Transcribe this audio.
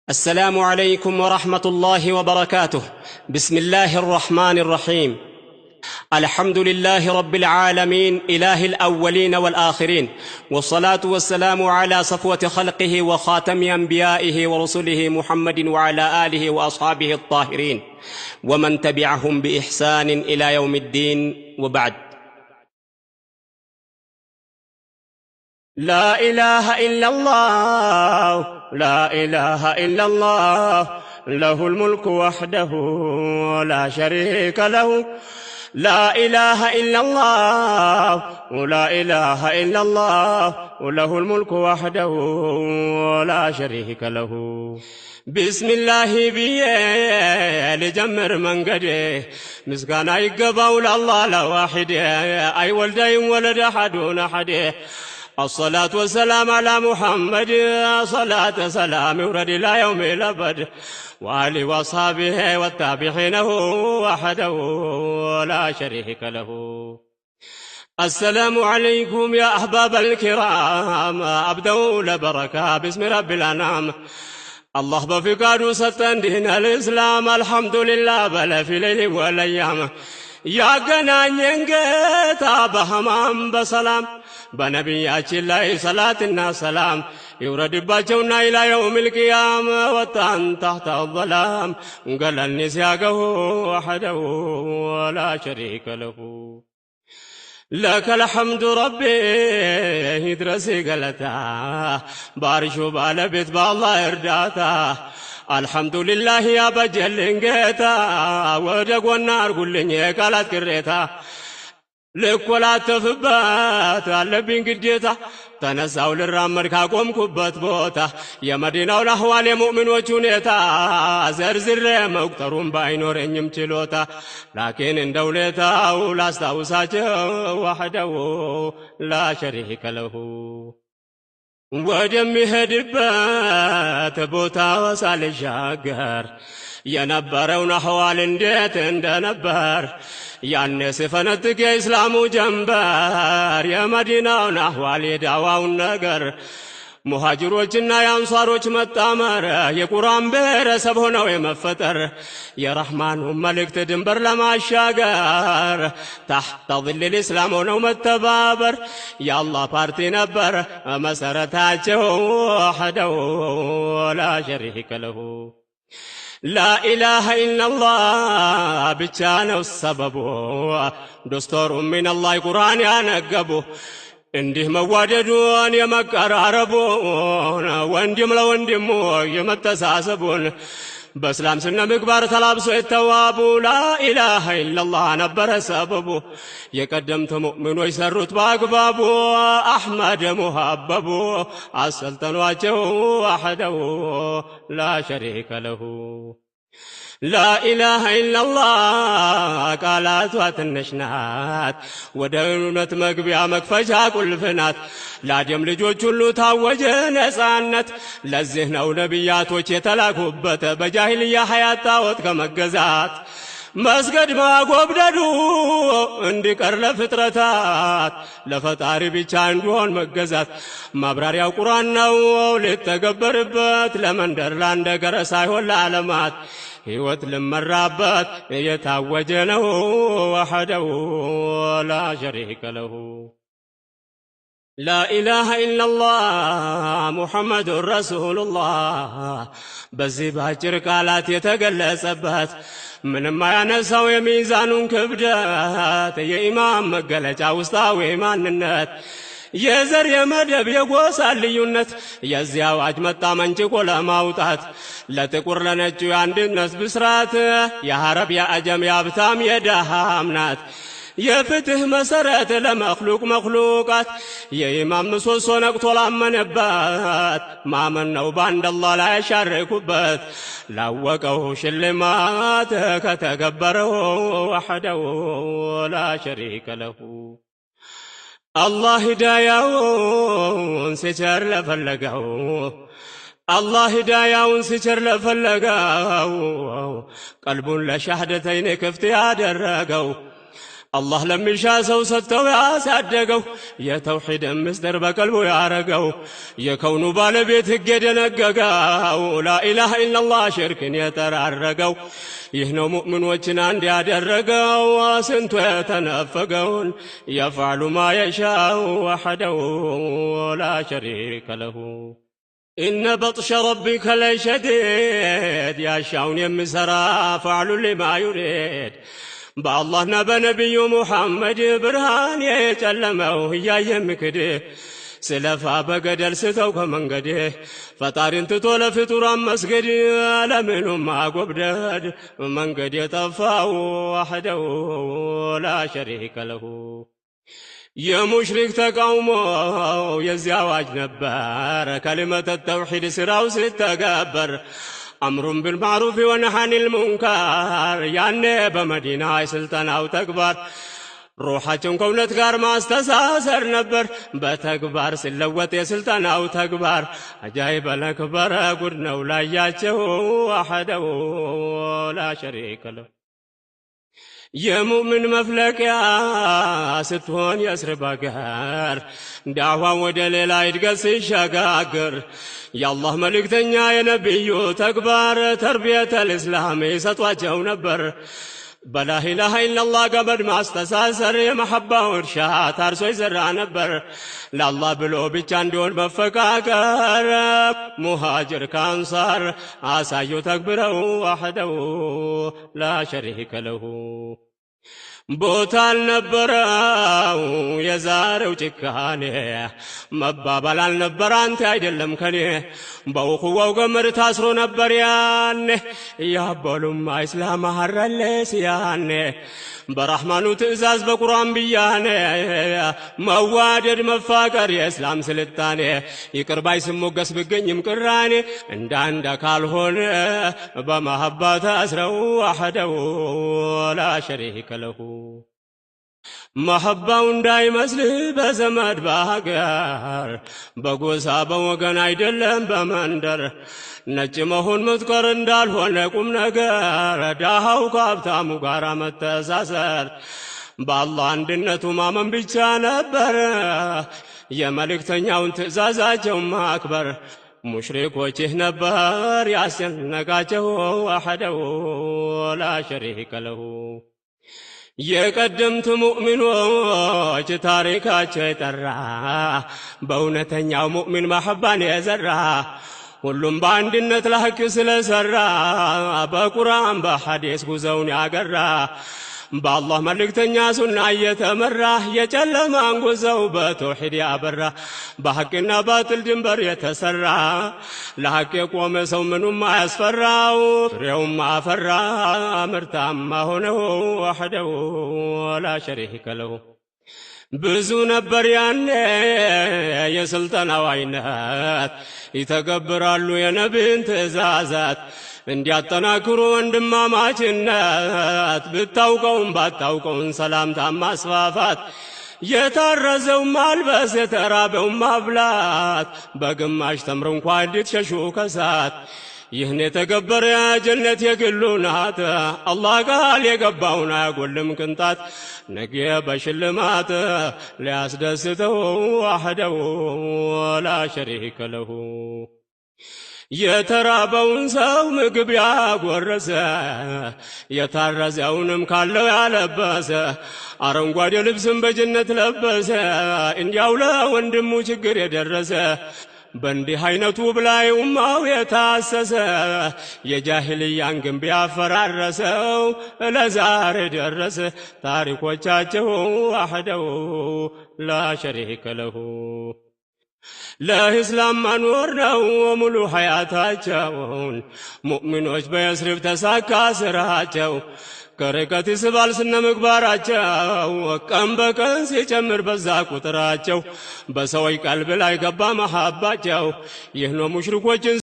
السلام عليكم ورحمة الله وبركاته. بسم الله الرحمن الرحيم. الحمد لله رب العالمين إله الأولين والآخرين، والصلاة والسلام على صفوة خلقه وخاتم أنبيائه ورسله محمد وعلى آله وأصحابه الطاهرين ومن تبعهم بإحسان إلى يوم الدين، وبعد. لا إله إلا الله، لا إله إلا الله، له الملك وحده ولا شريك له. لا إله إلا الله، ولا إله إلا الله، وله الملك وحده ولا شريك له. بسم الله بيه لجمر منقده، مسكانا يقبول الله لواحد، أي ولدين ولد أحدون أحده. الصلاة والسلام على محمد، صلاة سلام يورد إلى يوم الأبد، وآله وأصحابه والتابعين وحده ولا شريك له. السلام عليكم يا أحباب الكرام، أبدأ لبركة باسم رب الأنام. الله بفقاده ستن دين الإسلام، الحمد لله بل في ليل والأيام. يا قنانين قيتا بهمام بسلام، بنبياتي الله صلاة سلام يورد باجونا إلى يوم القيامة، وطن تحت الظلام قال النسياقه وحده ولا شريك له. لك الحمد ربي يدرسي قلتا، بارشو بالبيت بالله إرداتا. الحمد لله يا بجل انقيتا، ودق والنار قلني قالت كريتا. لكولا تفبات اللبين قديتا، تنساو للرامر كاقوم كبت بوتا. يا مدينة الأحوال يا مؤمن وجونيتا، زرزر مقترون باينورين يمتلوتا. لكن ان دولتا ولا استوساته وحده لا شريك له. ودم يهدبات بوتا وسال الشاقر، የነበረውን አህዋል እንዴት እንደነበር ያኔ ሲፈነጥቅ የእስላሙ ጀንበር፣ የመዲናውን አህዋል የዳዋውን ነገር፣ ሙሃጅሮችና የአንሷሮች መጣመር፣ የቁርአን ብሔረሰብ ሆነው የመፈጠር፣ የረህማኑ መልእክት ድንበር ለማሻገር፣ ታሕተ ظል الإسلام ሆነው መተባበር፣ የአላህ ፓርቲ ነበር መሰረታቸው ወሕደሁ لا شريك له. لا إله إلا الله بجانو السبب، دستور من الله قرآن ينقبو، እንዲህ መዋደዱን የመቀራረቡን፣ ወንድም ለወንድሙ የመተሳሰቡን፣ በእስላም ስነ ምግባር ተላብሶ የተዋቡ ላኢላሃ ኢላላህ ነበረ ሰበቡ። የቀደምት ሙእሚኖች ሰሩት በአግባቡ፣ አሕመድ ሙሐበቡ አሰልጠኗቸው ወሕደሁ ላ ሸሪከ ለሁ። ላኢላሃ ኢላላህ ቃላቷ ትንሽ ናት፣ ወደ እውነት መግቢያ መክፈቻ ቁልፍ ናት። ለአደም ልጆች ሁሉ ታወጀ ነጻነት፣ ለዚህ ነው ነቢያቶች የተላኩበት፣ በጃሂልያ ሐያት ጣዖት ከመገዛት መስገድ ማጎብደዱ እንዲቀር ለፍጥረታት፣ ለፈጣሪ ብቻ እንዲሆን መገዛት። ማብራሪያው ቁርአን ነው ሊተገበርበት፣ ለመንደር ላንደገረ ሳይሆን ለዓለማት ሕይወት ልመራበት የታወጀ ነው ወሕደሁ ላ ሸሪከ ለሁ። لا إله إلا الله محمد رسول الله በዚህ ባጭር ቃላት የተገለጸበት፣ ምንም አያነሳው የሚዛኑን ክብደት፣ የኢማም መገለጫ ውስጣዊ ማንነት፣ የዘር የመደብ የጎሳ ልዩነት፣ የዚህ አዋጅ መጣ መንጭቆ ለማውጣት፣ ለጥቁር ለነጩ የአንድነት ብስራት፣ የአረብ የአጀም የሀብታም የደሃም ናት፣ የፍትህ መሰረት ለመክሉቅ መክሉቃት። የኢማም ምሰሶ ነቅቶ ላመነበት፣ ማመን ነው በአንድ አላህ ላይ ያሻረኩበት፣ ላወቀው ሽልማት ከተገበረው ወሕደሁ ላ ሸሪከ ለሁ። አላህ ሂዳያውን ሲቸር ለፈለገው፣ አላህ ሂዳያውን ሲቸር ለፈለገው፣ ቀልቡን ለሻህደተይን ክፍት ያደረገው፣ አላህ ለሚሻ ሰው ሰጥተው ያሳደገው የተውሂድ ምስጢር በቀልቡ ያረገው የከውኑ ባለቤት ሕግ የደነገገው ላኢላሃ ኢላላህ ሽርክን የጠራረገው ይህ ነው ሙእሚኖችን አንድ ያደረገው ስንቱ የተነፈገውን የፍዐሉ ማ የሻኡ ወሕደሁ ላ ሸሪከ ለሁ ኢነ በጥሸ ረቢከ ለሸዲድ ያሻውን የሚሠራ ፈዕሉ ሊማ ዩሪድ በአላህና በነቢዩ ሙሐመድ ብርሃን የጨለመው እያየ ምክድ ስለፋ በገደል ስተው ከመንገድ ፈጣሪን ትቶ ለፍጡራን መስገድ ለምኑም ማጎብደድ መንገድ የጠፋው ወሕደሁ ላ ሸሪከ ለሁ የሙሽሪክ ተቃውሞ የዚያ አዋጅ ነበር ከሊመተ ተውሂድ ስራው ስተገበር አምሩን ቢልማዕሩፍ ወነህይ ዐኒል ሙንከር ያኔ በመዲና የስልጠናው ተግባር ሩሓቸውን ከእውነት ጋር ማስተሳሰር ነበር በተግባር ሲለወጥ የስልጠናው ተግባር አጃኢብ አልአክበር ጉድ ነው ላያቸው ወሕደሁ ላ ሸሪከ ለሁ የሙእምን መፍለቂያ ስትሆን የእስር አገር ዳዕዋ ወደ ሌላ እድገት ሲሸጋገር የአላህ መልእክተኛ የነቢዩ ተግባር ተርቢየተል እስላም ይሰጧቸው ነበር በላኢላሃ ኢላላህ ገመድ ማስተሳሰር የመሐባው እርሻ ታርሶ ይዘራ ነበር ለአላህ ብሎ ብቻ እንዲሆን መፈቃቀር ሙሃጅር ከአንሳር አሳዩ ተግብረው ወሕደሁ ላ ሸሪከ ለሁ ቦታ አልነበረው የዛሬው ጭካኔ መባባል አልነበረ አንተ አይደለም ከኔ በውኹዋው ገመድ ታስሮ ነበር ያኔ ያበሉም ኢስላም አረለስ ያኔ በረሕማኑ ትእዛዝ በቁርአን ብያኔ መዋደድ መፋቀር የእስላም ስልጣኔ ይቅር ባይ ስሞገስ ብገኝም ቅራኔ እንዳንድ ካልሆነ በመሐባ ታስረው ወሕደሁ ላ ሸሪከ ለሁ መሐባው እንዳይመስልህ በዘመድ በሀገር በጎሳ በወገን አይደለም በመንደር ነጭ መሆን ምትቀር እንዳልሆነ ቁም ነገር ዳሃው ከሀብታሙ ጋር መተሳሰር በአላህ አንድነቱ ማመን ብቻ ነበር የመልእክተኛውን ትእዛዛቸውን ማክበር ሙሽሪኮች ይህ ነበር ያስጨነቃቸው ወሕደሁ ላ ሸሪከ ለሁ የቀደምት ሙእሚኖች ታሪካቸው የጠራ በእውነተኛው ሙእሚን መሐባን የዘራ ሁሉም በአንድነት ለሐቅ ስለሰራ በቁርአን በሐዲስ ጉዞውን ያገራ በአላህ መልእክተኛ ሱና እየተመራ የጨለማን ጉዞው በተውሂድ ያበራ በሐቅና ባጥል ድንበር የተሰራ ለሐቅ የቆመ ሰው ምኑም አያስፈራው ፍሬውም አፈራ ምርታማ ሆነው ወሕደሁ ላ ሸሪከ ለሁ ብዙ ነበር ያኔ የስልጠናው አይነት ይተገብራሉ የነቢይን ትእዛዛት እንዲያጠናክሩ ወንድማማችነት ብታውቀውም ባታውቀውን ሰላምታ ማስፋፋት የታረዘው ማልበስ የተራበው ማብላት በግማሽ ተምር እንኳ እንድትሸሹ ከሳት ይህን የተገበረ ጀነት የግሉ ናት አላህ ቃል የገባውን አያጎልም ቅንጣት ነገ በሽልማት ሊያስደስተው ወሕደሁ ላ ሸሪከ ለሁ የተራበውን ሰው ምግብ ያጎረሰ የታረዘውንም ካለው ያለበሰ አረንጓዴ ልብስም በጀነት ለበሰ እንዲያው ለወንድሙ ችግር የደረሰ በእንዲህ አይነቱ ብላይ ኡማው የታሰሰ የጃሂልያን ግንብ ያፈራረሰው ለዛሬ ደረሰ ታሪኮቻቸው ወሕደሁ ላ ሸሪከ ለሁ ለእስላም መኖር ነው ሙሉ ሐያታቸውን ሙእሚኖች በየስሪብ ተሳካ ስራቸው ከርቀት ይስባል ስነ ምግባራቸው ቀን በቀን ሲጨምር በዛ ቁጥራቸው በሰዎች ቀልብ ላይ ገባ መሐባቸው ይህ ነው ሙሽሪኮችን